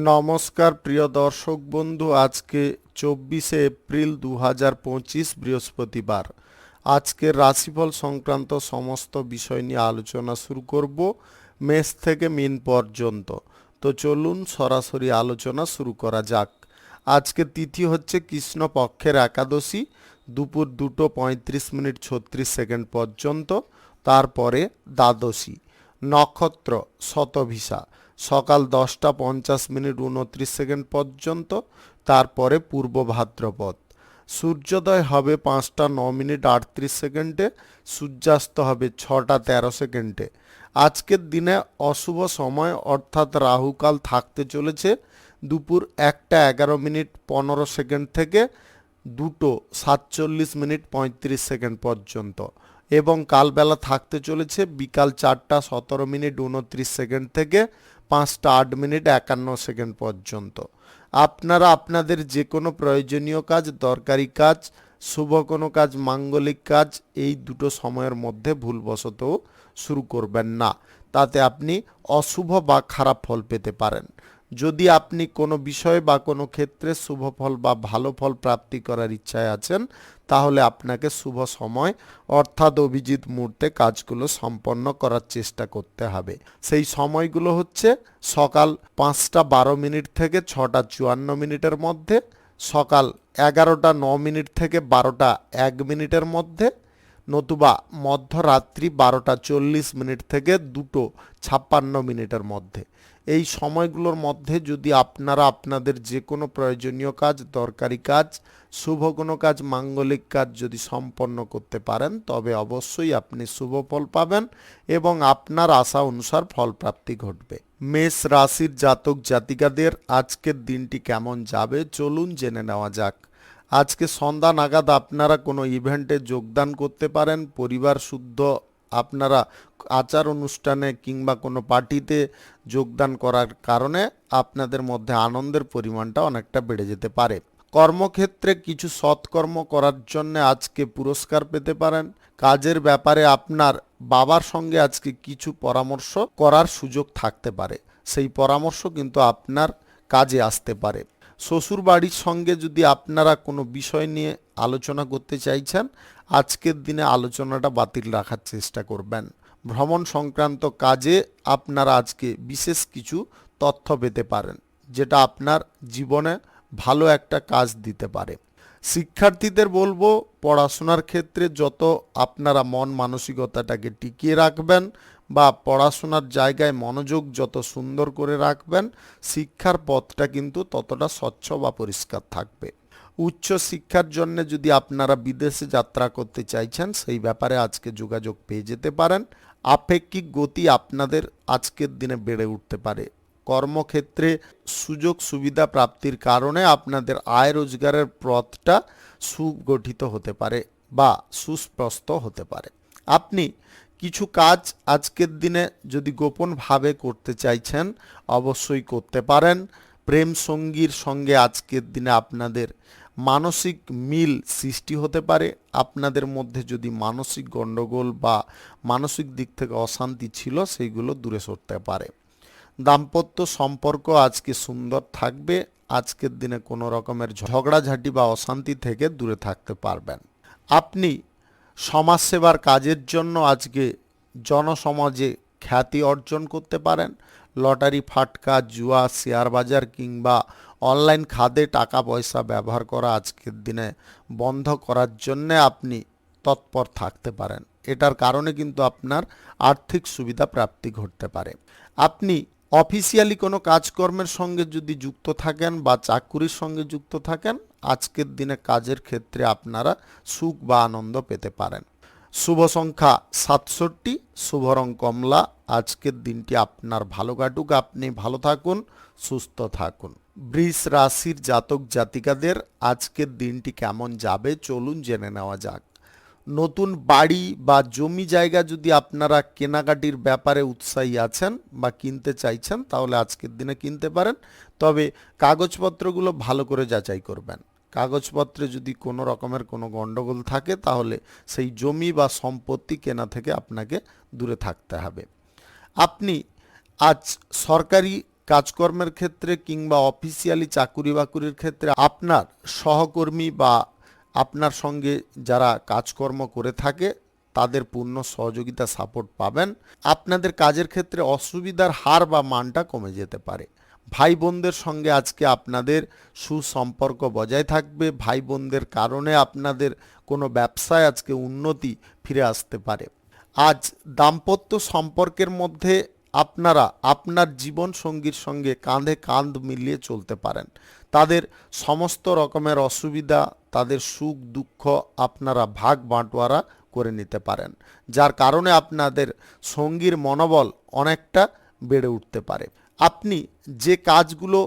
নমস্কার প্রিয় দর্শক বন্ধু, আজকে 24শে এপ্রিল 2025 বৃহস্পতিবার। আজকের রাশিফল সংক্রান্ত সমস্ত বিষয় নিয়ে আলোচনা শুরু করব মেষ থেকে মিন পর্যন্ত। তো চলুন সরাসরি আলোচনা শুরু করা যাক। আজকে তিথি হচ্ছে কৃষ্ণপক্ষের একাদশী, দুপুর 2:35:36 পর্যন্ত। তারপরে দ্বাদশী। নক্ষত্র শতভিষা, সকাল 10:50:29 পর্যন্ত। তারপরে পূর্ব ভাদ্রপদ। সূর্যোদয় হবে 5:09:38, সূর্যাস্ত হবে 6:13। আজকের দিনে অশুভ সময় অর্থাৎ রাহুকাল থাকতে চলেছে দুপুর 1:11:15 থেকে 2:47:35 পর্যন্ত, এবং কালবেলা থাকতে চলেছে বিকাল 4:17:29 থেকে 5:08:51 পর্যন্ত। আপনারা আপনাদের যে কোনো প্রয়োজনীয় কাজ, দরকারি কাজ, শুভ কোনো কাজ, মাঙ্গলিক কাজ এই দুটো সময়ের মধ্যে ভুলবশত শুরু করবেন না, তাতে আপনি অশুভ বা খারাপ ফল পেতে পারেন। যদি আপনি কোনো বিষয় বা কোনো ক্ষেত্রে শুভ ফল বা ভালো ফল প্রাপ্তি করার ইচ্ছায় আছেন, তাহলে আপনাকে শুভ সময় অর্থাৎ অভিজিৎ মুহূর্তে কাজগুলো সম্পন্ন করার চেষ্টা করতে হবে। সেই সময়গুলো হচ্ছে সকাল 5:12 থেকে 6:54 মধ্যে, সকাল 11:09 থেকে 12:01 মধ্যে, নতুবা মধ্যরাত্রি 12:40 থেকে 2:56 মধ্যে। এই সময়গুলোর মধ্যে যদি আপনারা আপনাদের যে কোনো প্রয়োজনীয় কাজ, দরকারি কাজ, শুভ কোনো কাজ, মাঙ্গলিক কাজ যদি সম্পন্ন করতে পারেন, তবে অবশ্যই আপনি শুভ ফল পাবেন এবং আপনার আশা অনুসার ফল প্রাপ্তি ঘটবে। মেষ রাশির জাতক জাতিকাদের আজকের দিনটি কেমন যাবে চলুন জেনে নেওয়া যাক। আজকে সন্ধ্যা নাগাদ আপনারা কোনো ইভেন্টে যোগদান করতে পারেন। পরিবার শুদ্ধ আপনারা আচার অনুষ্ঠানে কিংবা কোনো পার্টিতে যোগদান করার কারণে আপনাদের মধ্যে আনন্দের পরিমাণটা অনেকটা বেড়ে যেতে পারে। কর্মক্ষেত্রে কিছু সৎকর্ম করার জন্য আজকে পুরস্কার পেতে পারেন। কাজের ব্যাপারে আপনার বাবার সঙ্গে আজকে কিছু পরামর্শ করার সুযোগ থাকতে পারে, সেই পরামর্শ কিন্তু আপনার কাজে আসতে পারে। শ্বশুর বাড়ির সঙ্গে যদি আপনারা কোনো বিষয় নিয়ে আলোচনা করতে চাইছেন, আজকের দিনে আলোচনাটা বাতিল রাখার চেষ্টা করবেন। ভ্রমণ সংক্রান্ত কাজে আপনারা আজকে বিশেষ কিছু তথ্য পেতে পারেন, যেটা আপনার জীবনে ভালো একটা কাজ দিতে পারে। শিক্ষার্থীদের বলবো, পড়াশোনার ক্ষেত্রে যত আপনারা মন মানসিকতাটাকে টিকিয়ে রাখবেন বা পড়াশোনার জায়গায় মনোযোগ যত সুন্দর করে রাখবেন, শিক্ষার পথটা কিন্তু ততটা স্বচ্ছ বা পরিষ্কার থাকবে। উচ্চ শিক্ষার জন্য যদি আপনারা বিদেশে যাত্রা করতে চাইছেন, সেই ব্যাপারে আজকে যোগাযোগ পেয়ে যেতে পারেন। আপেক্ষিক গতি আপনাদের আজকের দিনে বেড়ে উঠতে পারে। কর্মক্ষেত্রে সুযোগ সুবিধা প্রাপ্তির কারণে আপনাদের আয় রোজগারের পথটা সুগঠিত হতে পারে বা সুস্পষ্ট হতে পারে। আপনি কিছু কাজ আজকের দিনে যদি গোপনভাবে করতে চাইছেন, অবশ্যই করতে পারেন। প্রেম সঙ্গীর সঙ্গে আজকের দিনে আপনাদের মানসিক মিল সৃষ্টি হতে পারে। আপনাদের মধ্যে যদি মানসিক গণ্ডগোল বা মানসিক দিক থেকে অশান্তি ছিল, সেইগুলো দূরে সরতে পারে। দাম্পত্য সম্পর্ক আজকে সুন্দর থাকবে। আজকের দিনে কোনো রকমের ঝগড়াঝাঁটি বা অশান্তি থেকে দূরে থাকতে পারবেন। আপনি সমাজসেবার কাজের জন্য আজকে জনসমাজে খ্যাতি অর্জন করতে পারেন। লটারি, ফাটকা, জুয়া, শেয়ার বাজার কিংবা অনলাইন খাতে টাকা পয়সা ব্যবহার করা আজকের দিনে বন্ধ করার জন্যে আপনি তৎপর থাকতে পারেন। এটার কারণে কিন্তু আপনার আর্থিক সুবিধা প্রাপ্তি ঘটতে পারে। আপনি অফিসিয়ালি কোনো কাজকর্মের সঙ্গে যদি যুক্ত থাকেন বা চাকুরির সঙ্গে যুক্ত থাকেন, আজকের দিনে কাজের ক্ষেত্রে আপনারা সুখ বা আনন্দ পেতে পারেন। শুভ সংখ্যা 67, শুভ রং কমলা। আজকের দিনটি আপনার ভালো কাটুক, আপনি ভালো থাকুন, সুস্থ থাকুন। বৃষ রাশির জাতক জাতিকাদের আজকের দিনটি কেমন যাবে চলুন জেনে নেওয়া যাক। নতুন বাড়ি বা জমি জায়গা যদি আপনারা কেনাকাটির ব্যাপারে উৎসাহী আছেন বা কিনতে চাইছেন, তাহলে আজকের দিনে কিনতে পারেন। তবে কাগজপত্রগুলো ভালো করে যাচাই করবেন। কাগজপত্রে যদি কোনো রকমের কোনো গণ্ডগোল থাকে, তাহলে সেই জমি বা সম্পত্তি কেনা থেকে আপনাকে দূরে থাকতে হবে। আপনি আজ সরকারি কাজকর্মের ক্ষেত্রে কিংবা অফিসিয়ালি চাকুরি বাকুরির ক্ষেত্রে আপনার সহকর্মী বা আপনার সঙ্গে যারা কাজকর্ম করে থাকে তাদের পূর্ণ সহযোগিতা সাপোর্ট পাবেন। আপনাদের কাজের ক্ষেত্রে অসুবিধার হার বা মানটা কমে যেতে পারে। ভাই বোনদের সঙ্গে আজকে আপনাদের সুসম্পর্ক বজায় থাকবে। ভাই বোনদের কারণে আপনাদের কোনো ব্যবসায় আজকে উন্নতি ফিরে আসতে পারে। আজ দাম্পত্য সম্পর্কের মধ্যে আপনারা আপনার জীবন সঙ্গীর সঙ্গে কাঁধে কাঁধ মিলিয়ে চলতে পারেন। তাদের সমস্ত রকমের অসুবিধা, তাদের সুখ দুঃখ আপনারা ভাগ বাঁটোয়ারা করে নিতে পারেন, যার কারণে আপনাদের সঙ্গীর মনোবল অনেকটা বেড়ে উঠতে পারে। আপনি যে কাজগুলো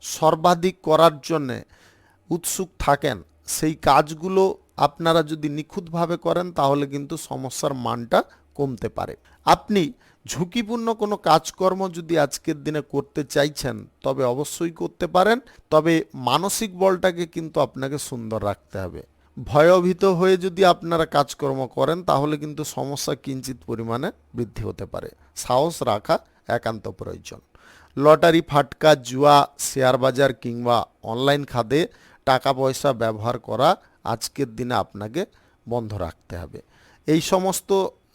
সর্বাধিক করার জন্যে উৎসুক থাকেন সেই কাজগুলো আপনারা যদি নিখুঁতভাবে করেন তাহলে কিন্তু সমস্যার মানটা কমতে পারে। আপনি ঝুঁকিপূর্ণ কোনো কাজকর্ম যদি আজকের দিনে করতে চাইছেন তবে অবশ্যই করতে পারেন, তবে মানসিক বলটাকে কিন্তু আপনাকে সুন্দর রাখতে হবে। ভয়ভীত হয়ে যদি আপনারা কাজকর্ম করেন তাহলে কিন্তু সমস্যা কিঞ্চিত পরিমাণে বৃদ্ধি হতে পারে। সাহস রাখা একান্ত প্রয়োজন। লটারি, ফাটকা, জুয়া, শেয়ার বাজার কিংবা অনলাইন খাতে টাকা পয়সা ব্যবহার করা আজকের দিনে আপনাকে বন্ধ রাখতে হবে। এই সমস্ত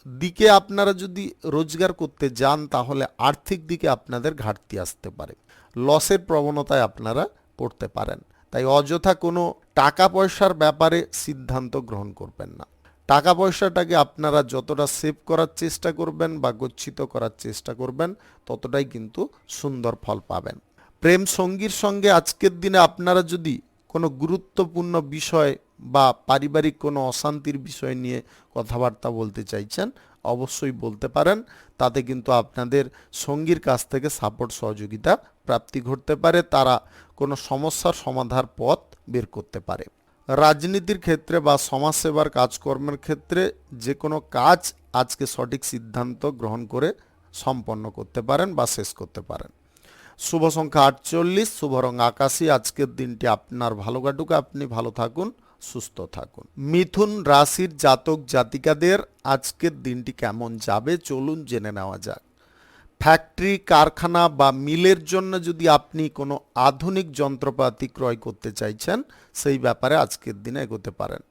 দিকে আপনারা যদি রোজগার করতে যান তাহলে আর্থিক দিকে আপনাদের ঘাটতি আসতে পারে, লসের প্রবণতায় আপনারা পড়তে পারেন। তাই অযথা কোনো টাকা পয়সার ব্যাপারে সিদ্ধান্ত গ্রহণ করবেন না। টাকা পয়সাটাকে আপনারা যতটা সেভ করার চেষ্টা করবেন বা গচ্ছিত করার চেষ্টা করবেন ততটাই কিন্তু সুন্দর ফল পাবেন। প্রেম সঙ্গীর সঙ্গে আজকের দিনে আপনারা যদি কোনো গুরুত্বপূর্ণ বিষয় বা পারিবারিক কোনো অশান্তির বিষয় নিয়ে কথাবার্তা বলতে চাইছেন অবশ্যই বলতে পারেন। তাতে কিন্তু আপনাদের সঙ্গীর কাছ থেকে সাপোর্ট সহযোগিতা প্রাপ্তি ঘটতে পারে, তারা কোনো সমস্যার সমাধার পথ বের করতে পারে। রাজনীতির ক্ষেত্রে বা সমাজসেবার কাজকর্মের ক্ষেত্রে যে কোনো কাজ আজকে সঠিক সিদ্ধান্ত গ্রহণ করে সম্পন্ন করতে পারেন বা শেষ করতে পারেন। শুভ সংখ্যা 48, শুভ রং আকাশী। আজকের দিনটি আপনার ভালো কাটুক, আপনি ভালো থাকুন, সুস্থ থাকুন। মিথুন রাশির জাতক জাতিকাদের আজকের দিনটি কেমন যাবে চলুন জেনে নেওয়া যাক। ফ্যাক্টরি, কারখানা বা মিলের জন্য যদি আপনি কোনো আধুনিক যন্ত্রপাতি ক্রয় করতে চাইছেন সেই ব্যাপারে আজকের দিনে এগোতে পারেন।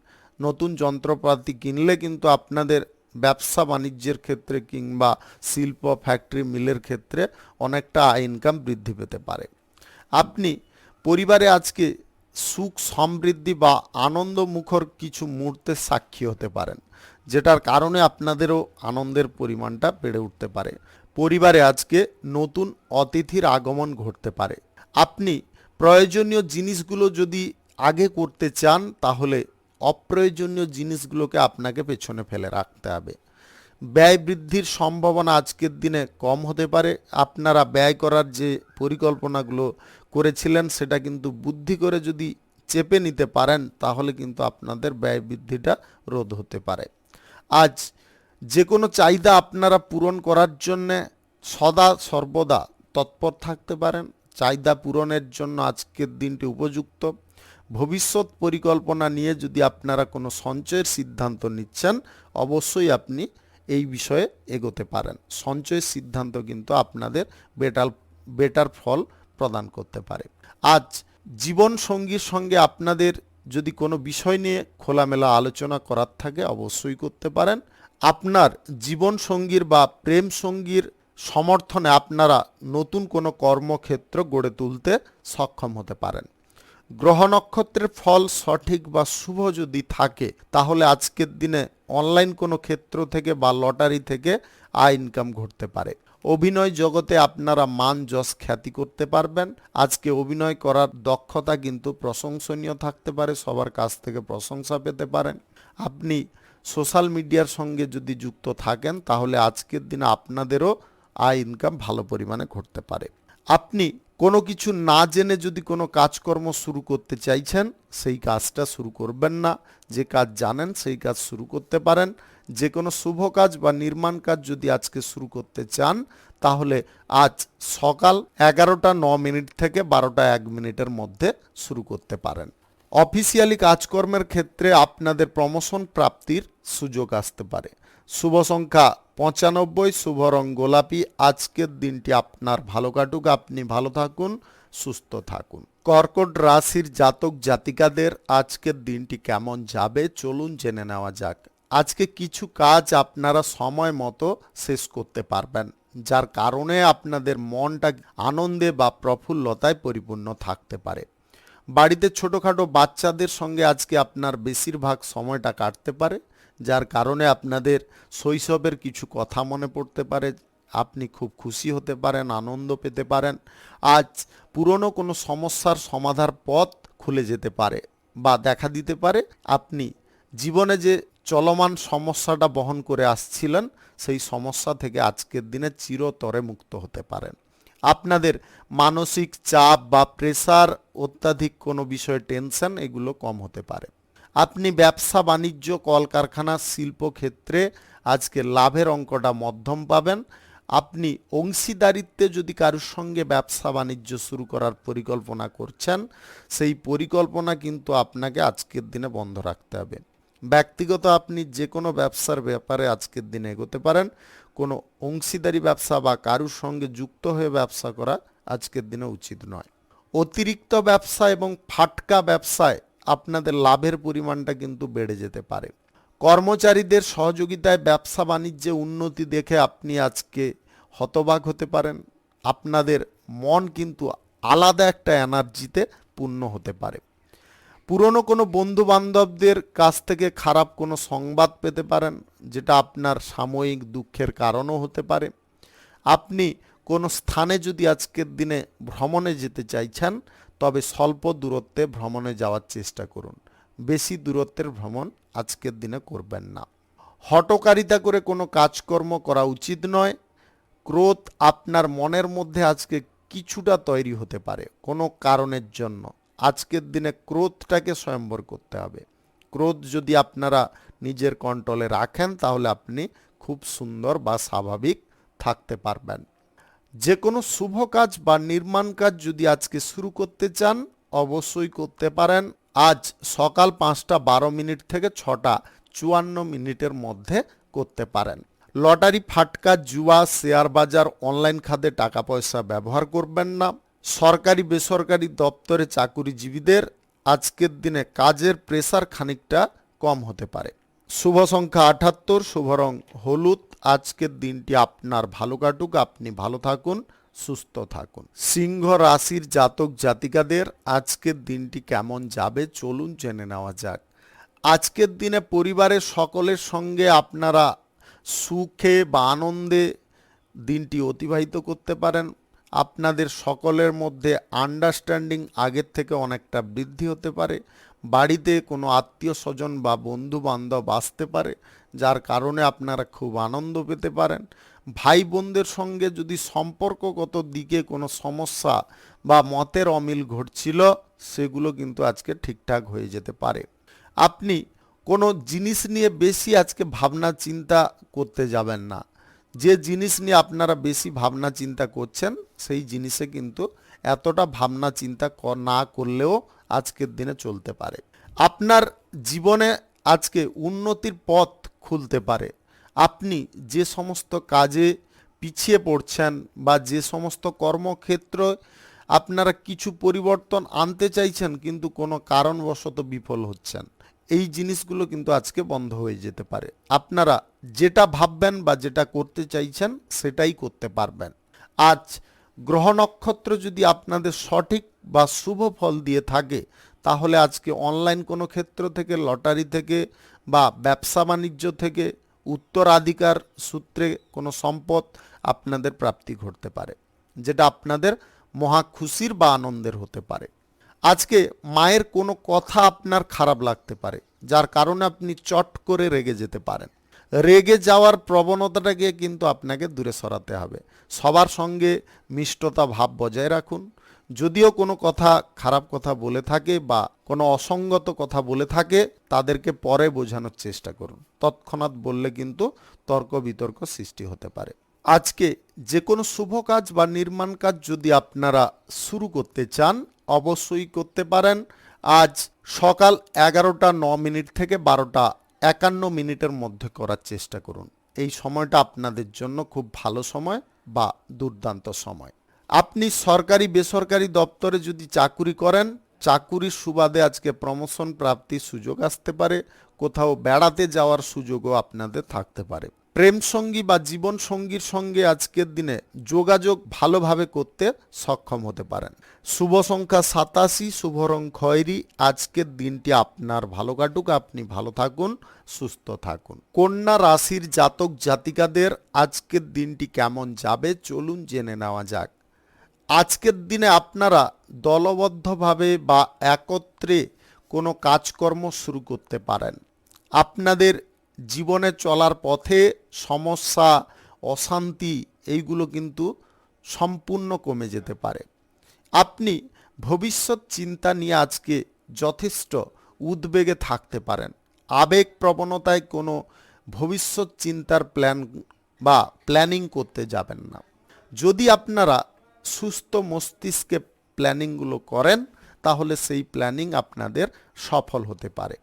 নতুন যন্ত্রপাতি কিনলে কিন্তু আপনাদের ব্যবসা বাণিজ্যের ক্ষেত্রে কিংবা শিল্প, ফ্যাক্টরি, মিলের ক্ষেত্রে অনেকটা আয় ইনকাম বৃদ্ধি পেতে পারে। আপনি পরিবারে আজকে সুখ সমৃদ্ধি বা আনন্দমুখর কিছু মুহূর্তের সাক্ষী হতে পারেন, যেটার কারণে আপনাদেরও আনন্দের পরিমাণটা বেড়ে উঠতে পারে। পরিবারে আজকে নতুন অতিথির আগমন ঘটতে পারে। আপনি প্রয়োজনীয় জিনিসগুলো যদি আগে করতে চান তাহলে অপ্রয়োজনীয় জিনিসগুলোকে আপনাকে পেছনে ফেলে রাখতে হবে। ব্যয় বৃদ্ধির সম্ভাবনা আজকের দিনে কম হতে পারে। আপনারা ব্যয় করার যে পরিকল্পনাগুলো করেছিলেন সেটা কিন্তু বুদ্ধি করে যদি চেপে নিতে পারেন তাহলে কিন্তু আপনাদের ব্যয় বৃদ্ধিটা রোধ হতে পারে। আজ যে কোনো চাহিদা আপনারা পূরণ করার জন্যে সদা সর্বদা তৎপর থাকতে পারেন। চাহিদা পূরণের জন্য আজকের দিনটি উপযুক্ত। ভবিষ্যৎ পরিকল্পনা নিয়ে যদি আপনারা কোনো সঞ্চয়ের সিদ্ধান্ত নিচ্ছেন অবশ্যই আপনি এই বিষয়ে এগোতে পারেন। সঞ্চয়ের সিদ্ধান্ত কিন্তু আপনাদের বেটার ফল প্রদান করতে পারে। আজ জীবন সঙ্গীর সঙ্গে আপনাদের যদি কোনো বিষয় নিয়ে খোলামেলা আলোচনা করার থাকে অবশ্যই করতে পারেন। আপনার জীবন সঙ্গীর বা প্রেম সঙ্গীর সমর্থনে আপনারা নতুন কোনো কর্মক্ষেত্র গড়ে তুলতে সক্ষম হতে পারেন। গ্রহ নক্ষত্রের ফল সঠিক বা শুভ যদি থাকে তাহলে আজকের দিনে অনলাইন কোনো ক্ষেত্র থেকে বা লটারি থেকে আয় ইনকাম ঘটতে পারে। অভিনয় জগতে আপনারা মান যশ খ্যাতি করতে পারবেন। আজকে অভিনয় করার দক্ষতা কিন্তু প্রশংসনীয় থাকতে পারে, সবার কাছ থেকে প্রশংসা পেতে পারেন। আপনি সোশ্যাল মিডিয়ার সঙ্গে যদি যুক্ত থাকেন তাহলে আজকের দিনে আপনাদেরও আয় ইনকাম ভালো পরিমাণে ঘটতে পারে। আপনি কোনো কিছু না জেনে যদি কোনো কাজকর্ম শুরু করতে চাইছেন সেই কাজটা শুরু করবেন না। যে কাজ জানেন সেই কাজ শুরু করতে পারেন। যে কোনো শুভ কাজ বা নির্মাণ কাজ যদি আজকে শুরু করতে চান তাহলে আজ সকাল 11:09 থেকে 12:01 মধ্যে শুরু করতে পারেন। অফিসিয়ালি কাজকর্মের ক্ষেত্রে আপনাদের প্রমোশন প্রাপ্তির সুযোগ আসতে পারে। শুভ সংখ্যা 95, শুভ রং গোলাপি। আজকের দিনটি আপনার ভালো কাটুক, আপনি ভালো থাকুন, সুস্থ থাকুন। কর্কট রাশির জাতক জাতিকাদের আজকের দিনটি কেমন যাবে চলুন জেনে নেওয়া যাক। আজকে কিছু কাজ আপনারা সময় মতো শেষ করতে পারবেন, যার কারণে আপনাদের মনটা আনন্দে বা প্রফুল্লতায় পরিপূর্ণ থাকতে পারে। বাড়িতে ছোটোখাটো বাচ্চাদের সঙ্গে আজকে আপনার বেশিরভাগ সময়টা কাটতে পারে, যার কারণে আপনাদের শৈশবের কিছু কথা মনে পড়তে পারে, আপনি খুব খুশি হতে পারেন, আনন্দ পেতে পারেন। আজ পুরনো কোনো সমস্যার সমাধার পথ খুলে যেতে পারে বা দেখা দিতে পারে। আপনি জীবনে যে চলমান সমস্যাটা বহন করে আসছিলেন, সেই সমস্যা থেকে আজকের দিনে চিরতরে মুক্ত হতে পারেন। আপনাদের মানসিক চাপ বা প্রেসার, অত্যাধিক কোনো বিষয়ে টেনশন, এগুলো কম হতে পারে। আপনি ব্যবসা বাণিজ্য, কলকারখানা, শিল্পক্ষেত্রে আজকে লাভের অঙ্কটা মধ্যম পাবেন। আপনি অংশীদারিত্বে যদি কারোর সঙ্গে ব্যবসা বাণিজ্য শুরু করার পরিকল্পনা করছেন, সেই পরিকল্পনা কিন্তু আপনাকে আজকের দিনে বন্ধ রাখতে হবে। ব্যক্তিগত আপনি যে কোনো ব্যবসার ব্যাপারে আজকের দিনে এগোতে পারেন। কোনো অংশীদারি ব্যবসা বা কারুর সঙ্গে যুক্ত হয়ে ব্যবসা করা আজকের দিনে উচিত নয়। অতিরিক্ত ব্যবসা এবং ফাটকা ব্যবসায় আপনাদের লাভের পরিমাণটা কিন্তু বেড়ে যেতে পারে। কর্মচারীদের সহযোগিতায় ব্যবসা বাণিজ্যে উন্নতি দেখে আপনি আজকে হতবাক হতে পারেন। আপনাদের মন কিন্তু আলাদা একটা এনার্জিতে পূর্ণ হতে পারে। পুরনো কোনো বন্ধু বান্ধবদের কাছ থেকে খারাপ কোনো সংবাদ পেতে পারেন, যেটা আপনার সাময়িক দুঃখের কারণও হতে পারে। আপনি কোনো স্থানে যদি আজকের দিনে ভ্রমণে যেতে চাইছেন, তবে স্বল্প দূরত্বে ভ্রমণে যাওয়ার চেষ্টা করুন। বেশি দূরত্বের ভ্রমণ আজকের দিনে করবেন না। হঠকারিতা করে কোনো কাজকর্ম করা উচিত নয়। ক্রোধ আপনার মনের মধ্যে আজকে কিছুটা তৈরি হতে পারে কোনো কারণের জন্য। আজকের দিনে ক্রোধটাকে স্বয়ম্বর করতে হবে। ক্রোধ যদি আপনারা নিজের কন্ট্রোলে রাখেন, তাহলে আপনি খুব সুন্দর বা স্বাভাবিক থাকতে পারবেন। যে কোনো শুভ কাজ বা নির্মাণ কাজ যদি আজকে শুরু করতে চান, অবশ্যই করতে পারেন। আজ সকাল 5:12 থেকে 6:54 মধ্যে করতে পারেন। লটারি, ফাটকা, জুয়া, শেয়ার বাজার, অনলাইন খাতে টাকা পয়সা ব্যবহার করবেন না। সরকারি বেসরকারি দপ্তরে চাকুরিজীবীদের আজকের দিনে কাজের প্রেসার খানিকটা কম হতে পারে। শুভ সংখ্যা 78, শুভ রং হলুদ। আজকের দিনটি আপনার ভালো কাটুক, আপনি ভালো থাকুন, সুস্থ থাকুন। সিংহ রাশির জাতক জাতিকাদের আজকের দিনটি কেমন যাবে চলুন জেনে নেওয়া যাক। আজকের দিনে পরিবারের সকলের সঙ্গে আপনারা সুখে বা আনন্দে দিনটি অতিবাহিত করতে পারেন। আপনাদের সকলের মধ্যে আন্ডারস্ট্যান্ডিং আগের থেকে অনেকটা বৃদ্ধি হতে পারে। বাড়িতে কোনো আত্মীয় স্বজন বা বন্ধু বান্ধব আসতে পারে, যার কারণে আপনারা খুব আনন্দ পেতে পারেন। ভাই বোনদের সঙ্গে যদি সম্পর্কগত দিকে কোনো সমস্যা বা মতের অমিল ঘটছিল, সেগুলো কিন্তু আজকে ঠিকঠাক হয়ে যেতে পারে। আপনি কোনো জিনিস নিয়ে বেশি আজকে ভাবনা চিন্তা করতে যাবেন না। যে জিনিস নিয়ে আপনারা বেশি ভাবনা চিন্তা করছেন, সেই জিনিসে কিন্তু এতটা ভাবনা চিন্তা না করলেও আজকের দিনে চলতে পারে। আপনার জীবনে আজকে উন্নতির পথ খুলতে পারে। আপনি যে সমস্ত কাজে পিছিয়ে পড়ছেন বা যে সমস্ত কর্মক্ষেত্র আপনারা কিছু পরিবর্তন আনতে চাইছেন, কিন্তু কোনো কারণবশত বিফল হচ্ছেন, এই জিনিসগুলো কিন্তু আজকে বন্ধ হয়ে যেতে পারে। আপনারা যেটা ভাববেন বা যেটা করতে চাইছেন, সেটাই করতে পারবেন। আজ গ্রহ নক্ষত্র যদি আপনাদের সঠিক বা শুভ ফল দিয়ে থাকে, তাহলে আজকে অনলাইন কোনো ক্ষেত্র থেকে, লটারি থেকে বা ব্যবসা বাণিজ্য থেকে, উত্তরাধিকার সূত্রে কোনো সম্পদ আপনাদের প্রাপ্তি ঘটতে পারে, যেটা আপনাদের মহা খুশির বা আনন্দের হতে পারে। আজকে মায়ের কোনো কথা আপনার খারাপ লাগতে পারে, যার কারণে আপনি চট করে রেগে যেতে পারেন। রেগে যাওয়ার প্রবণতাটাকে কিন্তু আপনাকে দূরে সরাতে হবে। সবার সঙ্গে মিষ্টতা ভাব বজায় রাখুন। যদিও কোনো কথা, খারাপ কথা বলে থাকে বা কোনো অসঙ্গত কথা বলে থাকে, তাদেরকে পরে বোঝানোর চেষ্টা করুন। তৎক্ষণাৎ বললে কিন্তু তর্ক বিতর্ক সৃষ্টি হতে পারে। আজকে যে কোনো শুভ কাজ বা নির্মাণ কাজ যদি আপনারা শুরু করতে চান, অবশ্যই করতে পারেন। আজ সকাল 11:09 থেকে 12:51 মধ্যে করার চেষ্টা করুন। এই সময়টা আপনাদের জন্য খুব ভালো সময় বা দুর্দান্ত সময়। আপনি সরকারি বেসরকারি দপ্তরে যদি চাকুরি করেন, চাকুরির সুবাদে আজকে প্রমোশন প্রাপ্তির সুযোগ আসতে পারে, কোথাও বেড়াতে যাওয়ার সুযোগও আপনাদের থাকতে পারে। প্রেম সঙ্গী বা জীবন সঙ্গীর সঙ্গে আজকের দিনে যোগাযোগ ভালোভাবে করতে সক্ষম হতে পারেন। শুভ সংখ্যা 87, শুভ রং খয়েরি। আজকের দিনটি আপনার ভালো কাটুক, আপনি ভালো থাকুন, সুস্থ থাকুন। কন্যা রাশির জাতক জাতিকাদের আজকের দিনটি কেমন যাবে চলুন জেনে নেওয়া যাক। আজকের দিনে আপনারা দলবদ্ধভাবে বা একত্রে কোনো কাজকর্ম শুরু করতে পারেন। আপনাদের জীবনে চলার পথে সমস্যা, অশান্তি এইগুলো কিন্তু সম্পূর্ণ কমে যেতে পারে। আপনি ভবিষ্যৎ চিন্তা নিয়ে আজকে যথেষ্ট উদ্বেগে থাকতে পারেন। আবেগ প্রবণতায় কোনো ভবিষ্যৎ চিন্তার প্ল্যানিং করতে যাবেন না। যদি আপনারা সুস্থ মস্তিষ্কে প্ল্যানিংগুলো করেন তাহলে সেই প্ল্যানিং আপনাদের সফল হতে পারে।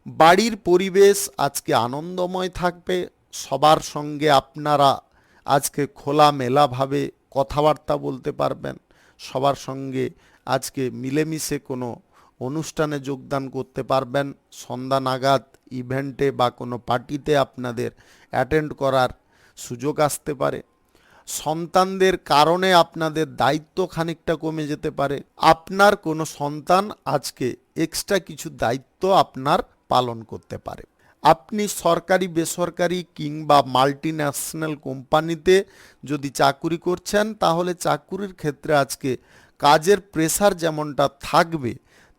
বাড়ির পরিবেশ আজকে আনন্দময় থাকবে। সবার সঙ্গে আপনারা আজকে খোলামেলাভাবে কথাবার্তা বলতে পারবেন। সবার সঙ্গে আজকে মিলেমিশে কোনো অনুষ্ঠানে যোগদান করতে পারবেন। সন্ধ্যা নাগাদ ইভেন্টে বা কোনো পার্টিতে আপনাদের অ্যাটেন্ড করার সুযোগ আসতে পারে। সন্তানদের কারণে আপনাদের দায়িত্ব খানিকটা কমে যেতে পারে। আপনার কোনো সন্তান আজকে এক্সট্রা কিছু দায়িত্ব আপনার পালন করতে পারে। আপনি সরকারি বেসরকারি কিংবা মাল্টি ন্যাশনাল কোম্পানিতে যদি চাকুরি করছেন তাহলে চাকুরির ক্ষেত্রে আজকে কাজের প্রেসার যেমনটা থাকবে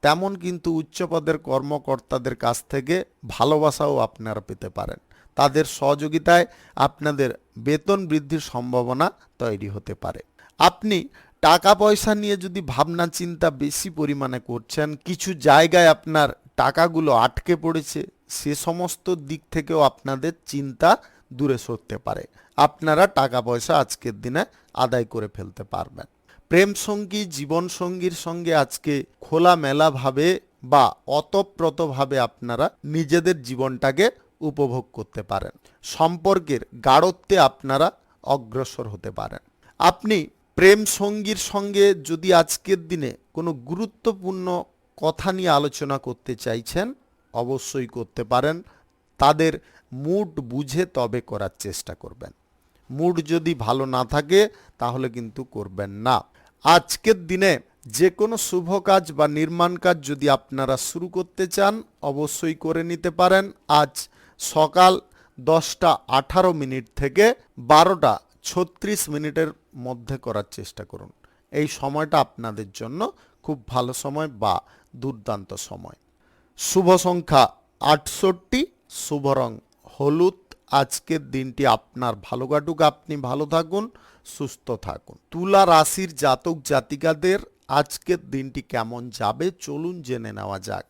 তেমন কিন্তু উচ্চপদের কর্মকর্তাদের কাছ থেকে ভালোবাসাও আপনারা পেতে পারেন। তাদের সহযোগিতায় আপনাদের বেতন বৃদ্ধির সম্ভাবনা তৈরি হতে পারে। আপনি টাকা পয়সা নিয়ে যদি ভাবনা চিন্তা বেশি পরিমাণে করছেন, কিছু জায়গায় আপনার টাকাগুলো আটকে পড়েছে, সে সমস্ত দিক থেকেও আপনাদের চিন্তা দূরে সরতে পারে। আপনারা টাকা পয়সা আজকের দিনে আদায় করে ফেলতে পারবেন। প্রেম সঙ্গী জীবন সঙ্গীর সঙ্গে আজকে খোলামেলাভাবে বা অতপ্রতভাবে আপনারা নিজেদের জীবনটাকে উপভোগ করতে পারেন। সম্পর্কের গাঢ়ত্বে আপনারা অগ্রসর হতে পারেন। আপনি প্রেম সঙ্গীর সঙ্গে যদি আজকের দিনে কোনো গুরুত্বপূর্ণ কথা নিয়ে আলোচনা করতে চাইছেন অবশ্যই করতে পারেন। তাদের মুড বুঝে তবে করার চেষ্টা করবেন। মুড যদি ভালো না থাকে তাহলে কিন্তু করবেন না। আজকের দিনে যে কোনো শুভ কাজ বা নির্মাণ কাজ যদি আপনারা শুরু করতে চান অবশ্যই করে নিতে পারেন। আজ সকাল 10:18 থেকে 12:36 মধ্যে করার চেষ্টা করুন। এই সময়টা আপনাদের জন্য খুব ভালো সময় বা দুর্দান্ত সময়। শুভ সংখ্যা 68, শুভ রং হলুদ। আজকের দিনটি আপনার ভালো কাটুক, আপনি ভালো থাকুন, সুস্থ থাকুন। তুলা রাশির জাতক জাতিকাদের আজকের দিনটি কেমন যাবে চলুন জেনে নেওয়া যাক।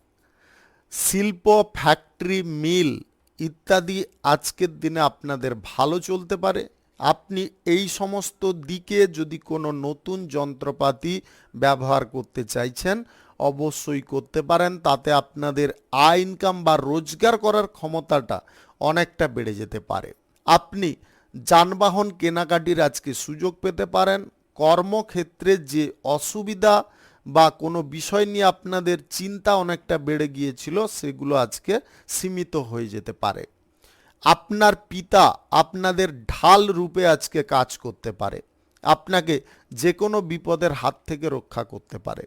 শিল্প, ফ্যাক্টরি, মিল ইত্যাদি আজকের দিনে আপনাদের ভালো চলতে পারে। আপনি এই সমস্ত দিকে যদি কোনো নতুন যন্ত্রপাতি ব্যবহার করতে চাইছেন অবশ্যই করতে পারেন। তাতে আপনাদের আয় ইনকাম বা রোজগার করার ক্ষমতাটা অনেকটা বেড়ে যেতে পারে। আপনি যানবাহন কেনাকাটির আজকে সুযোগ পেতে পারেন। কর্মক্ষেত্রে যে অসুবিধা বা কোনো বিষয় নিয়ে আপনাদের চিন্তা অনেকটা বেড়ে গিয়েছিল সেগুলো আজকে সীমিত হয়ে যেতে পারে। আপনার পিতা আপনাদের ঢাল রূপে আজকে কাজ করতে পারে, আপনাকে যে কোনো বিপদের হাত থেকে রক্ষা করতে পারে।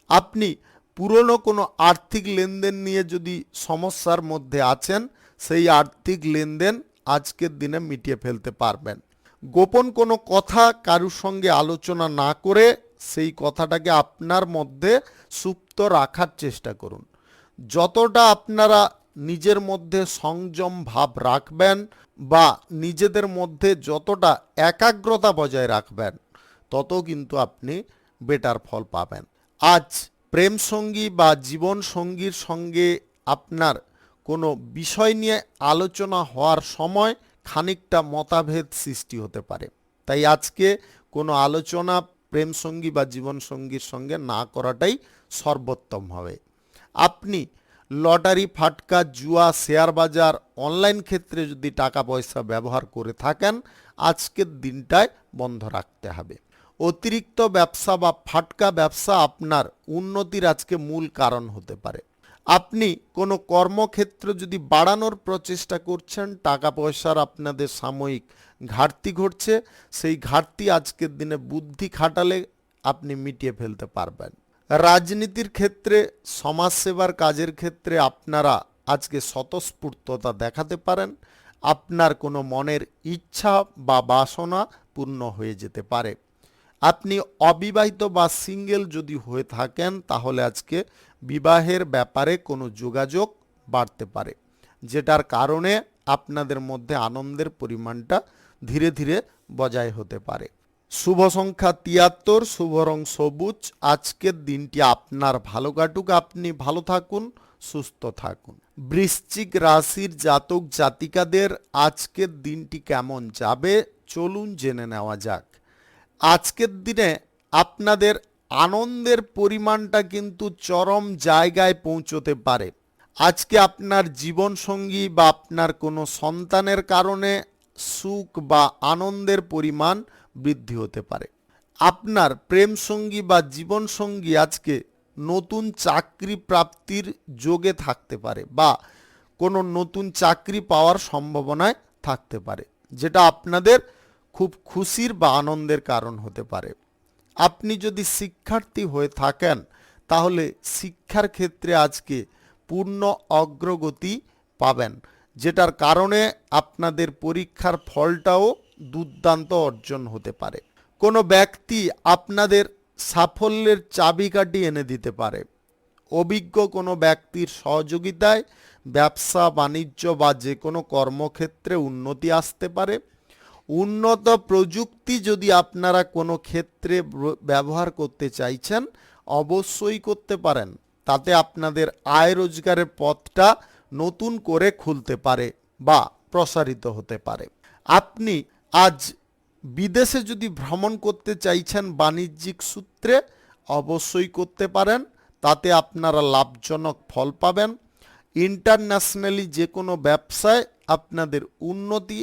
আপনি পুরনো কোনো আর্থিক লেনদেন নিয়ে যদি সমস্যার মধ্যে আছেন সেই আর্থিক লেনদেন আজকের দিনে মিটিয়ে ফেলতে পারবেন। গোপন কোনো কথা কারুর সঙ্গে আলোচনা না করে সেই কথাটাকে আপনার মধ্যে সুপ্ত রাখার চেষ্টা করুন। যতটা আপনারা নিজের মধ্যে সংযম ভাব রাখবেন বা নিজেদের মধ্যে যতটা একাগ্রতা বজায় রাখবেন তত কিন্তু আপনি বেটার ফল পাবেন। আজ প্রেম সঙ্গী বা জীবন সঙ্গীর সঙ্গে আপনার কোনো বিষয় নিয়ে আলোচনা হওয়ার সময় খানিকটা মতভেদ সৃষ্টি হতে পারে, তাই আজকে কোনো আলোচনা প্রেম সঙ্গী বা জীবন সঙ্গীর সঙ্গে না করাটাই সর্বোত্তম হবে। আপনি লটারি, ফাটকা, জুয়া, শেয়ার বাজার, অনলাইন ক্ষেত্রে যদি টাকা পয়সা ব্যবহার করে থাকেন, আজকের দিনটায় বন্ধ রাখতে হবে। অতিরিক্ত ব্যবসা বা ফাটকা ব্যবসা আপনার উন্নতির আজকে মূল কারণ হতে পারে। আপনি কোনো কর্মক্ষেত্র যদি বাড়ানোর প্রচেষ্টা করছেন, টাকা পয়সার আপনাদের সাময়িক ঘাটতি ঘটছে, সেই ঘাটতি আজকের দিনে বুদ্ধি খাটালে আপনি মিটিয়ে ফেলতে পারবেন। রাজনীতির ক্ষেত্রে, সমাজসেবার কাজের ক্ষেত্রে আপনারা আজকে স্বতঃস্ফূর্ততা দেখাতে পারেন। আপনার কোনো মনের ইচ্ছা বা বাসনা পূর্ণ হয়ে যেতে পারে। আপনি অবিবাহিত বা সিঙ্গেল যদি হয়ে থাকেন, তাহলে আজকে বিবাহের ব্যাপারে কোনো যোগাযোগ বাড়তে পারে, যেটার কারণে আপনাদের মধ্যে আনন্দের পরিমাণটা ধীরে ধীরে বজায় হতে পারে। শুভ সংখ্যা ৭৩, শুভ রং সবুজ। আজকের দিনটি আপনার ভালো কাটুক, আপনি ভালো থাকুন, সুস্থ থাকুন। বৃশ্চিক রাশির জাতক জাতিকাদের আজকের দিনটি কেমন যাবে চলুন জেনে নেওয়া যাক। আজকের দিনে আপনাদের আনন্দের পরিমাণটা কিন্তু চরম জায়গায় পৌঁছতে পারে। আজকে আপনার জীবনসঙ্গী বা আপনার কোনো সন্তানের কারণে সুখ বা আনন্দের পরিমাণ বৃদ্ধি হতে পারে। আপনার প্রেমসঙ্গী বা জীবনসঙ্গী আজকে নতুন চাকরি প্রাপ্তির যোগে থাকতে পারে বা কোনো নতুন চাকরি পাওয়ার সম্ভাবনায় থাকতে পারে, যেটা আপনাদের খুব খুশির বা আনন্দের কারণ হতে পারে। আপনি যদি শিক্ষার্থী হয়ে থাকেন, তাহলে শিক্ষার ক্ষেত্রে আজকে পূর্ণ অগ্রগতি পাবেন, যেটার কারণে আপনাদের পরীক্ষার ফলটাও দুর্দান্ত অর্জন হতে পারে। কোনো ব্যক্তি আপনাদের সাফল্যের চাবিকাঠি এনে দিতে পারে। অভিজ্ঞ কোনো ব্যক্তির সহযোগিতায় ব্যবসা বাণিজ্য বা যে কোনো কর্মক্ষেত্রে উন্নতি আসতে পারে। উন্নত প্রযুক্তি যদি আপনারা কোনো ক্ষেত্রে ব্যবহার করতে চাইছেন, অবশ্যই করতে পারেন। তাতে আপনাদের আয় রোজগারের পথটা নতুন করে খুলতে পারে বা প্রসারিত হতে পারে। আপনি আজ বিদেশে যদি ভ্রমণ করতে চাইছেন বাণিজ্যিক সূত্রে, অবশ্যই করতে পারেন। তাতে আপনারা লাভজনক ফল পাবেন। ইন্টারন্যাশনালি যে কোনো ব্যবসায় আপনাদের উন্নতি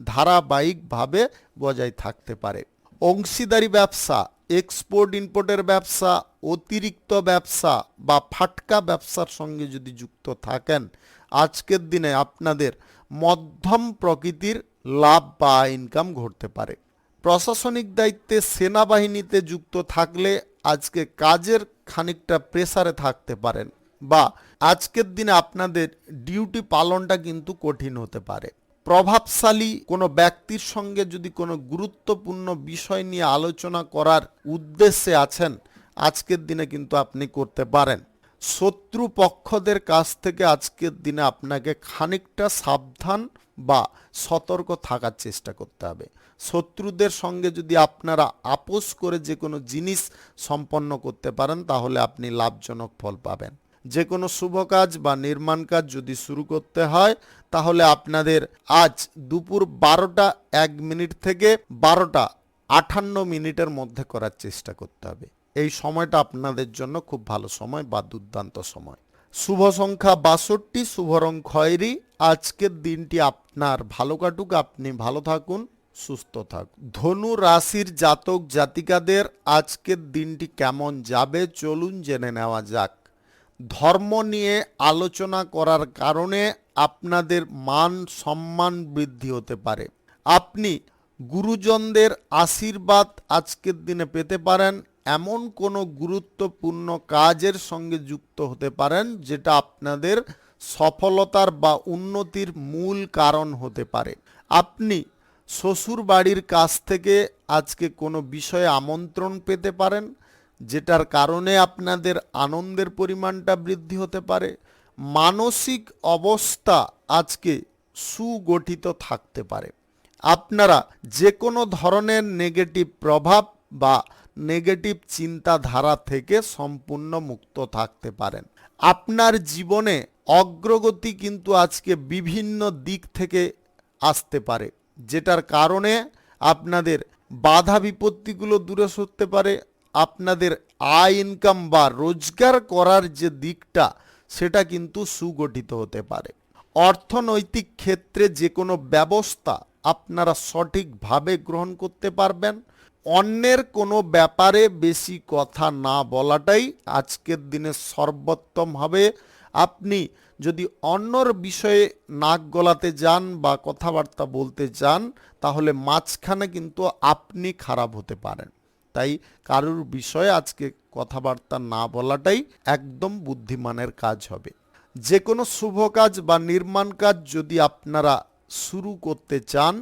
ধারাবাহিকভাবে বজায় থাকতে পারে। অংশীদারি ব্যবসা, এক্সপোর্ট ইম্পোর্টের ব্যবসা, অতিরিক্ত ব্যবসা বা ফাটকা ব্যবসার সঙ্গে যদি যুক্ত থাকেন, আজকের দিনে আপনাদের মধ্যম প্রকৃতির লাভ বা ইনকাম ঘটতে পারে। প্রশাসনিক দায়িত্বে, সেনাবাহিনীতে যুক্ত থাকলে আজকে কাজের খানিকটা প্রেসারে থাকতে পারেন বা আজকের দিনে আপনাদের ডিউটি পালনটা কিন্তু কঠিন হতে পারে। প্রভাবশালী কোনো ব্যক্তির সঙ্গে যদি কোনো গুরুত্বপূর্ণ বিষয় নিয়ে আলোচনা করার উদ্দেশ্যে আছেন, আজকের দিনে কিন্তু আপনি করতে পারেন। শত্রু পক্ষদের কাছ থেকে আজকের দিনে আপনাকে খানিকটা সাবধান বা সতর্ক থাকার চেষ্টা করতে হবে। শত্রুদের সঙ্গে যদি আপনারা আপোষ করে যে কোনো জিনিস সম্পন্ন করতে পারেন, তাহলে আপনি লাভজনক ফল পাবেন। যে কোনো শুভ কাজ বা নির্মাণ কাজ যদি শুরু করতে হয়, তাহলে আপনাদের আজ দুপুর 12টা 1 মিনিট থেকে 12টা 58 মিনিটের মধ্যে করার চেষ্টা করতে হবে। এই সময়টা আপনাদের জন্য খুব ভালো সময় বা দুর্দান্ত সময়। শুভ সংখ্যা 62, শুভ রং খয়েরি। আজকের দিনটি আপনার ভালো কাটুক, আপনি ভালো থাকুন, সুস্থ থাকুন। ধনু রাশির জাতক জাতিকাদের আজকের দিনটি কেমন যাবে চলুন জেনে নেওয়া যাক। ধর্ম নিয়ে আলোচনা করার কারণে আপনাদের মান সম্মান বৃদ্ধি হতে পারে। আপনি গুরুজনদের আশীর্বাদ আজকের দিনে পেতে পারেন। এমন কোনো গুরুত্বপূর্ণ কাজের সঙ্গে যুক্ত হতে পারেন, যেটা আপনাদের সফলতার বা উন্নতির মূল কারণ হতে পারে। আপনি শ্বশুর বাড়ির কাছ থেকে আজকে কোনো বিষয়ে আমন্ত্রণ পেতে পারেন, যেটার কারণে আপনাদের আনন্দের পরিমাণটা বৃদ্ধি হতে পারে। মানসিক অবস্থা আজকে সুগঠিত থাকতে পারে। আপনারা যে কোনো ধরনের নেগেটিভ প্রভাব বা নেগেটিভ চিন্তাধারা থেকে সম্পূর্ণ মুক্ত থাকতে পারেন। আপনার জীবনে অগ্রগতি কিন্তু আজকে বিভিন্ন দিক থেকে আসতে পারে, যেটার কারণে আপনাদের বাধা বিপত্তিগুলো দূরে সরতে পারে। আপনাদের আয় ইনকাম বা রোজগার করার যে দিকটা, সেটা কিন্তু সুগঠিত হতে পারে। অর্থনৈতিক ক্ষেত্রে যে কোনো ব্যবস্থা আপনারা সঠিকভাবে গ্রহণ করতে পারবেন। অন্যের কোনো ব্যাপারে বেশি কথা না বলাটাই আজকের দিনে সর্বোত্তম হবে। আপনি যদি অন্যর বিষয়ে নাক গলাতে যান বা কথাবার্তা বলতে যান, তাহলে মাঝখানে কিন্তু আপনি খারাপ হতে পারেন। তাই কারুর বিষয়ে আজকে কথাবার্তা না বলাটাই একদম বুদ্ধিমানের কাজ হবে। যে কোনো শুভ কাজ বা নির্মাণ কাজ যদি আপনারা শুরু করতে চান,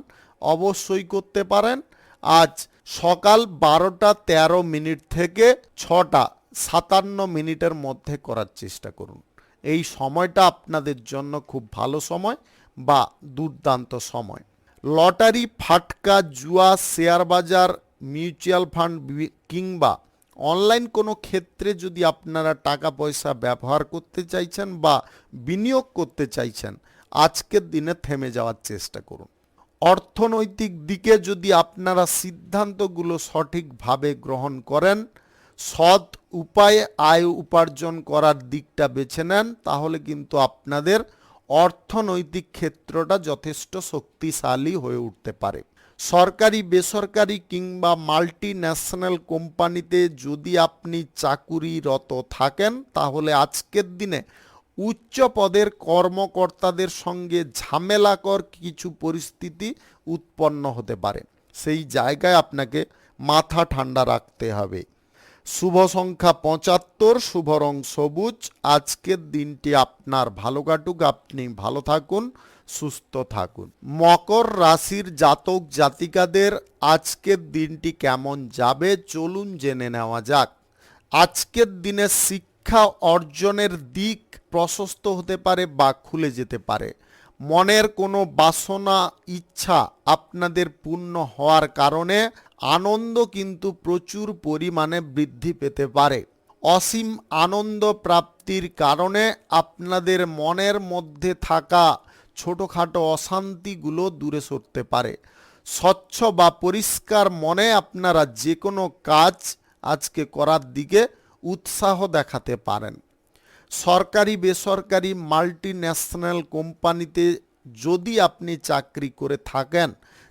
অবশ্যই করতে পারেন। আজ সকাল 12:13 থেকে 6:57 মধ্যে করার চেষ্টা করুন। এই সময়টা আপনাদের জন্য খুব ভালো সময় বা দুর্দান্ত সময়। লটারি, ফাটকা, জুয়া, শেয়ার বাজার, মিউচুয়াল ফান্ড কিংবা অনলাইন কোনো ক্ষেত্রে যদি আপনারা টাকা পয়সা ব্যবহার করতে চাইছেন বা বিনিয়োগ করতে চাইছেন, আজকের দিনে থেমে যাওয়ার চেষ্টা করুন। অর্থনৈতিক দিকে যদি আপনারা সিদ্ধান্তগুলো সঠিকভাবে গ্রহণ করেন, সৎ উপায়ে আয় উপার্জন করার দিকটা বেছে নেন, তাহলে কিন্তু আপনাদের অর্থনৈতিক ক্ষেত্রটা যথেষ্ট শক্তিশালী হয়ে উঠতে পারে। সরকারি, বেসরকারি কিংবা মাল্টি ন্যাশনাল কোম্পানিতে যদি আপনি চাকুরিরত থাকেন, তাহলে আজকের দিনে উচ্চ পদের কর্মকর্তাদের সঙ্গে ঝামেলাকর কিছু পরিস্থিতি উৎপন্ন হতে পারে। সেই জায়গায় আপনাকে মাথা ঠান্ডা রাখতে হবে। শুভ সংখ্যা 75, শুভ রং সবুজ। আজকের দিনটি আপনার ভালো কাটুক, আপনি ভালো থাকুন, সুস্থ থাকুন। মকর রাশির জাতক জাতিকাদের আজকের দিনটি কেমন যাবে চলুন জেনে নেওয়া যাক। আজকের দিনে শিক্ষা অর্জনের দিক প্রশস্ত হতে পারে বা খুলে যেতে পারে। মনের কোনো বাসনা, ইচ্ছা আপনাদের পূর্ণ হওয়ার কারণে আনন্দ কিন্তু প্রচুর পরিমাণে বৃদ্ধি পেতে পারে। অসীম আনন্দ প্রাপ্তির কারণে আপনাদের মনের মধ্যে থাকা ছোটোখাটো অশান্তিগুলো দূরে সরতে পারে। স্বচ্ছ বা পরিষ্কার মনে আপনারা যে কোনো কাজ আজকে করার দিকে উৎসাহ দেখাতে পারেন। সরকারি, বেসরকারি, মাল্টি ন্যাশনাল কোম্পানিতে যদি আপনি চাকরি করে থাকেন,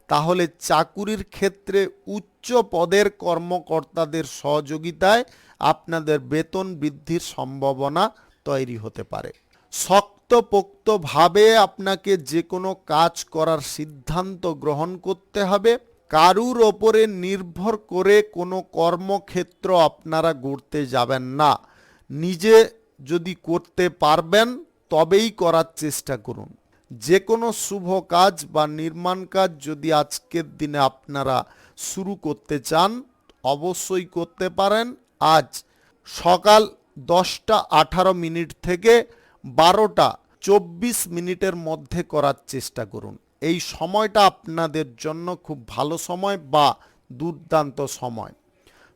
তাহলে চাকুরির ক্ষেত্রে উচ্চ পদের কর্মকর্তাদের সহযোগিতায় আপনাদের বেতন বৃদ্ধির সম্ভাবনা তৈরি হতে পারে। শক্তপোক্তভাবে আপনাকে যে কোনো কাজ করার সিদ্ধান্ত গ্রহণ করতে হবে। কারুর ওপরে নির্ভর করে কোনো কর্মক্ষেত্র আপনারা গড়তে যাবেন না। নিজে যদি করতে পারবেন তবেই করার চেষ্টা করুন। যে কোনো শুভ কাজ বা নির্মাণ কাজ যদি আজকের দিনে আপনারা শুরু করতে চান, অবশ্যই করতে পারেন। আজ সকাল 10:18 থেকে 12:24 মধ্যে করার চেষ্টা করুন। এই সময়টা আপনাদের জন্য খুব ভালো সময় বা দুর্দান্ত সময়।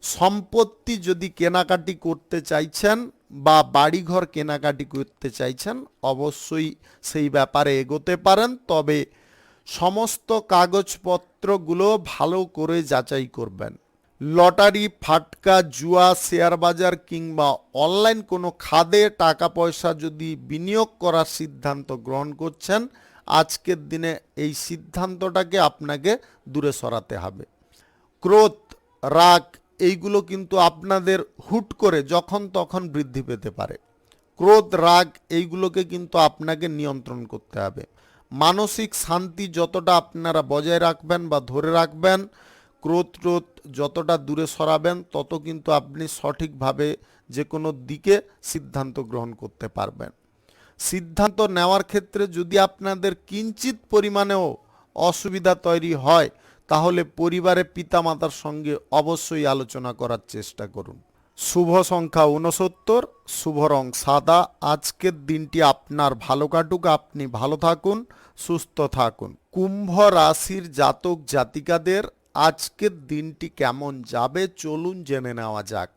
সম্পত্তি যদি কেনাকাটি করতে চাইছেন বা বাড়িঘর কেনাকাটি করতে চাইছেন, অবশ্যই সেই ব্যাপারে এগোতে পারেন, তবে সমস্ত কাগজপত্রগুলো ভালো করে যাচাই করবেন। লটারি, ফাটকা, জুয়া, শেয়ার বাজার কিংবা অনলাইন কোনো খাতে টাকা পয়সা যদি বিনিয়োগ করার সিদ্ধান্ত গ্রহণ করছেন, আজকের দিনে এই সিদ্ধান্তটাকে আপনাকে দূরে সরাতে হবে। ক্রোধ, রাগ এইগুলো কিন্তু আপনাদের হুট করে যখন তখন বৃদ্ধি পেতে পারে। ক্রোধ, রাগ এইগুলোকে কিন্তু আপনাকে নিয়ন্ত্রণ করতে হবে। মানসিক শান্তি যতটা আপনারা বজায় রাখবেন বা ধরে রাখবেন, ক্রোধ যতটা দূরে সরাবেন, তত কিন্তু আপনি সঠিকভাবে যে কোনো দিকে সিদ্ধান্ত গ্রহণ করতে পারবেন। সিদ্ধান্ত নেওয়ার ক্ষেত্রে যদি আপনাদের কিঞ্চিত পরিমাণেও অসুবিধা তৈরি হয়, তাহলে পরিবারের পিতামাতার সঙ্গে অবশ্যই আলোচনা করার চেষ্টা করুন। শুভ সংখ্যা 69, শুভ রং সাদা। আজকের দিনটি আপনার ভালো কাটুক, আপনি ভালো থাকুন, সুস্থ থাকুন। কুম্ভ রাশির জাতক জাতিকাদের আজকের দিনটি কেমন যাবে চলুন জেনে নেওয়া যাক।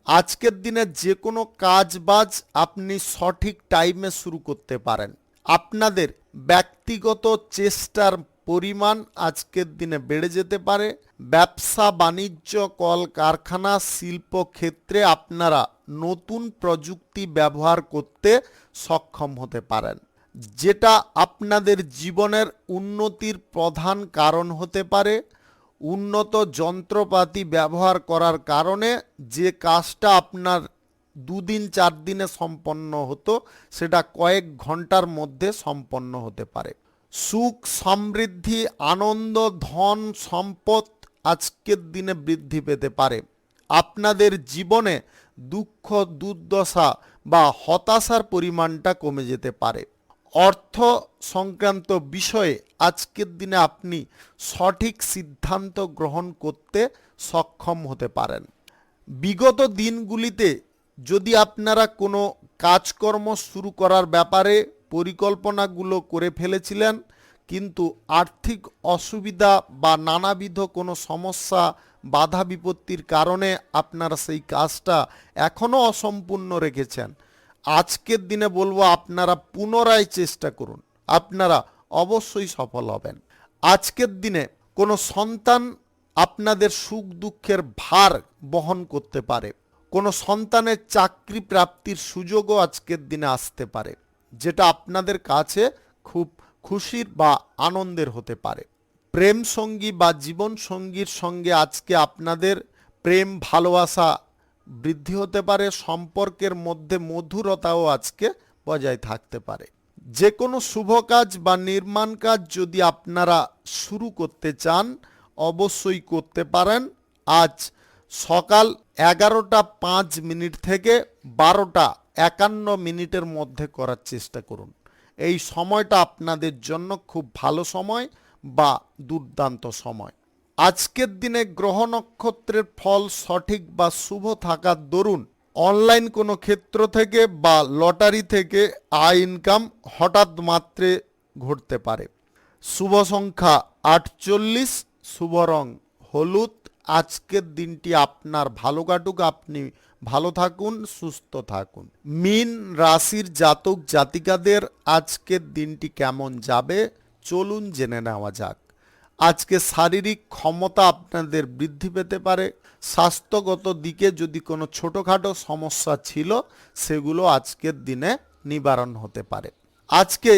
আজকের দিনে যে কোনো কাজ বাজ আপনি সঠিক টাইমে শুরু করতে পারেন। আপনাদের ব্যক্তিগত চেষ্টার পরিমাণ আজকের দিনে বেড়ে যেতে পারে। ব্যবসা বাণিজ্য, কল কারখানা, শিল্প ক্ষেত্রে আপনারা নতুন প্রযুক্তি ব্যবহার করতে সক্ষম হতে পারেন, যেটা আপনাদের জীবনের উন্নতির প্রধান কারণ হতে পারে। উন্নত যন্ত্রপাতি ব্যবহার করার কারণে যে কাজটা আপনার 2 দিন 4 দিনে সম্পন্ন হতো সেটা কয়েক ঘন্টার মধ্যে সম্পন্ন হতে পারে। সুখ, সমৃদ্ধি, আনন্দ, ধন সম্পদ আজকের দিনে বৃদ্ধি পেতে পারে। আপনাদের জীবনে দুঃখ, দুর্দশা বা হতাশার পরিমাণটা কমে যেতে পারে। অর্থ সংক্রান্ত বিষয়ে আজকের দিনে আপনি সঠিক সিদ্ধান্ত গ্রহণ করতে সক্ষম হতে পারেন। বিগত দিনগুলিতে যদি আপনারা কোনো কাজকর্ম শুরু করার ব্যাপারে পরিকল্পনাগুলো করে ফেলেছিলেন, কিন্তু আর্থিক অসুবিধা বা নানাবিধ কোনো সমস্যা, বাধা বিপত্তির কারণে আপনারা সেই কাজটা এখনও অসম্পূর্ণ রেখেছেন, আজকের দিনে বলবো আপনারা পুনরায় চেষ্টা করুন, আপনারা অবশ্যই সফল হবেন। আজকের দিনে কোনো সন্তান আপনাদের সুখ দুঃখের ভার বহন করতে পারে। কোনো সন্তানের চাকরি প্রাপ্তির সুযোগও আজকের দিনে আসতে পারে, যেটা আপনাদের কাছে খুব খুশির বা আনন্দের হতে পারে। প্রেম সঙ্গী বা জীবন সঙ্গীর সঙ্গে আজকে আপনাদের প্রেম ভালোবাসা বৃদ্ধি হতে পারে। সম্পর্কের মধ্যে মধুরতাও আজকে বজায় থাকতে পারে। যে কোনো শুভ কাজ বা নির্মাণ কাজ যদি আপনারা শুরু করতে চান অবশ্যই করতে পারেন। আজ সকাল 11টা 5 মিনিট থেকে 12টা 51 মিনিটের মধ্যে করার চেষ্টা করুন। এই সময়টা আপনাদের জন্য খুব ভালো সময় বা দুর্দান্ত সময়। আজকের দিনে গ্রহ নক্ষত্রের ফল সঠিক বা শুভ থাকার দরুন অনলাইন কোনো ক্ষেত্র থেকে বা লটারি থেকে আয় ইনকাম হঠাৎ মাত্রে ঘটতে পারে। শুভ সংখ্যা 48, শুভ রং হলুদ। আজকের দিনটি আপনার ভালো কাটুক, আপনি ভালো থাকুন, সুস্থ থাকুন। মীন রাশির জাতক জাতিকাদের আজকের দিনটি কেমন যাবে চলুন জেনে নেওয়া যাক। আজকে শারীরিক ক্ষমতা আপনাদের বৃদ্ধি পেতে পারে। স্বাস্থ্যগত দিকে যদি কোনো ছোটোখাটো সমস্যা ছিল সেগুলো আজকের দিনে নিবারণ হতে পারে। আজকে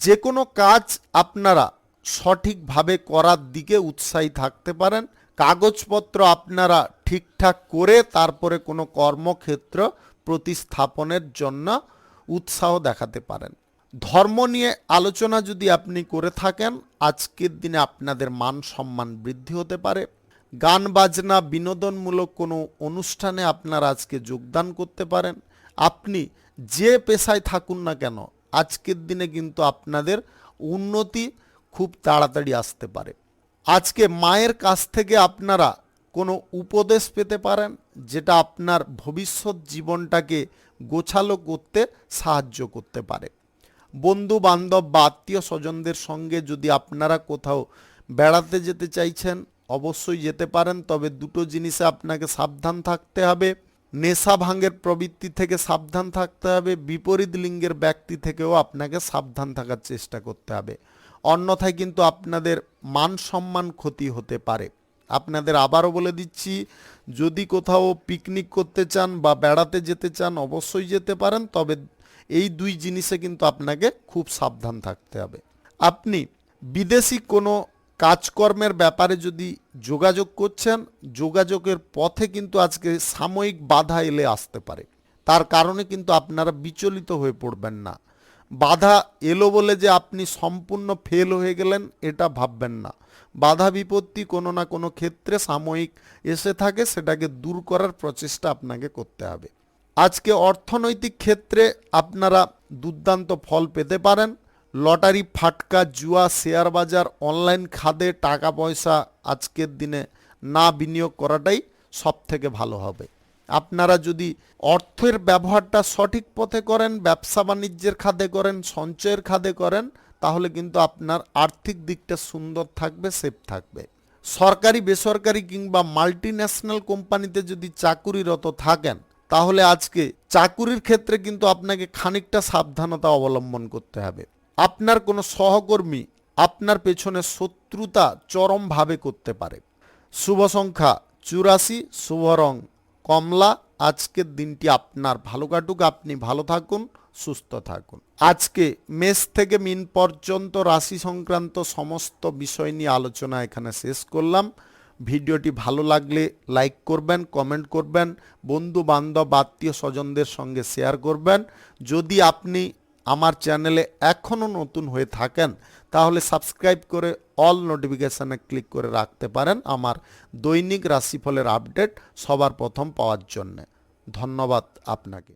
যে কোনো কাজ আপনারা সঠিকভাবে করার দিকে উৎসাহী থাকতে পারেন। কাগজপত্র আপনারা ঠিকঠাক করে তারপরে কোনো কর্মক্ষেত্র প্রতিস্থাপনের জন্য উৎসাহ দেখাতে পারেন। ধর্ম নিয়ে আলোচনা যদি আপনি করে থাকেন আজকের দিনে আপনাদের মান সম্মান বৃদ্ধি হতে পারে। গান বাজনা বিনোদনমূলক কোনো অনুষ্ঠানে আপনারা আজকে যোগদান করতে পারেন। আপনি যে পেশায় থাকুন না কেন আজকের দিনে কিন্তু আপনাদের উন্নতি খুব তাড়াতাড়ি আসতে পারে। আজকে মায়ের কাছ থেকে আপনারা কোনো উপদেশ পেতে পারেন, যেটা আপনার ভবিষ্যৎ জীবনটাকে গোছালো করতে সাহায্য করতে পারে। বন্ধু বান্ধব বা আত্মীয় স্বজনদের সঙ্গে যদি আপনারা কোথাও বেড়াতে যেতে চাইছেন অবশ্যই যেতে পারেন, তবে দুটো জিনিসে আপনাকে সাবধান থাকতে হবে। নেশা ভাঙের প্রবৃত্তি থেকে সাবধান থাকতে হবে, বিপরীত লিঙ্গের ব্যক্তি থেকেও আপনাকে সাবধান থাকার চেষ্টা করতে হবে, অন্যথায় কিন্তু আপনাদের মান সম্মান ক্ষতি হতে পারে। আপনাদের আবারও বলে দিচ্ছি, যদি কোথাও পিকনিক করতে চান বা বেড়াতে যেতে চান অবশ্যই যেতে পারেন, তবে এই দুই জিনিসে কিন্তু আপনাকে খুব সাবধান থাকতে হবে। আপনি বিদেশি কোনো কাজকর্মের ব্যাপারে যদি যোগাযোগ করছেন, যোগাযোগের পথে কিন্তু আজকে সাময়িক বাধা এলে আসতে পারে, তার কারণে কিন্তু আপনারা বিচলিত হয়ে পড়বেন না। বাধা এলো বলে যে আপনি সম্পূর্ণ ফেল হয়ে গেলেন এটা ভাববেন না। বাধা বিপত্তি কোনো না কোনো ক্ষেত্রে সাময়িক এসে থাকে, সেটাকে দূর করার প্রচেষ্টা আপনাকে করতে হবে। আজকে অর্থনৈতিক ক্ষেত্রে আপনারা দুর্দান্ত ফল পেতে পারেন। লটারি, ফাটকা, জুয়া, শেয়ার বাজার, অনলাইন খাতে টাকা পয়সা আজকের দিনে না বিনিয়োগ করাটাই সব থেকে ভালো হবে। আপনারা যদি অর্থের ব্যবহারটা সঠিক পথে করেন, ব্যবসা বাণিজ্যের খাতে করেন, সঞ্চয়ের খাতে করেন, তাহলে কিন্তু আপনার আর্থিক দিকটা সুন্দর থাকবে, সেফ থাকবে। সরকারি, বেসরকারি কিংবা মাল্টি ন্যাশনাল কোম্পানিতে যদি চাকুরিরত থাকেন তাহলে আজকে চাকুরির ক্ষেত্রে কিন্তু আপনাকে খানিকটা সাবধানতা অবলম্বন করতে হবে। আপনার কোনো সহকর্মী আপনার পেছনে শত্রুতা চরমভাবে করতে পারে। শুভ সংখ্যা 84, শুভ রং কমলা। আজকের দিনটি আপনার ভালো কাটুক, আপনি ভালো থাকুন, সুস্থ থাকুন। আজকে মেষ থেকে মিন পর্যন্ত রাশি সংক্রান্ত সমস্ত বিষয় নিয়ে আলোচনা এখানে শেষ করলাম। ভিডিওটি ভালো লাগলে লাইক করবেন, কমেন্ট করবেন, বন্ধু বান্ধব আত্মীয় স্বজনদের সঙ্গে শেয়ার করবেন। যদি আপনি আমার চ্যানেলে এখনও নতুন হয়ে থাকেন তাহলে সাবস্ক্রাইব করে অল নোটিফিকেশানে ক্লিক করে রাখতে পারেন আমার দৈনিক রাশিফলের আপডেট সবার প্রথম পাওয়ার জন্যে। ধন্যবাদ আপনাকে।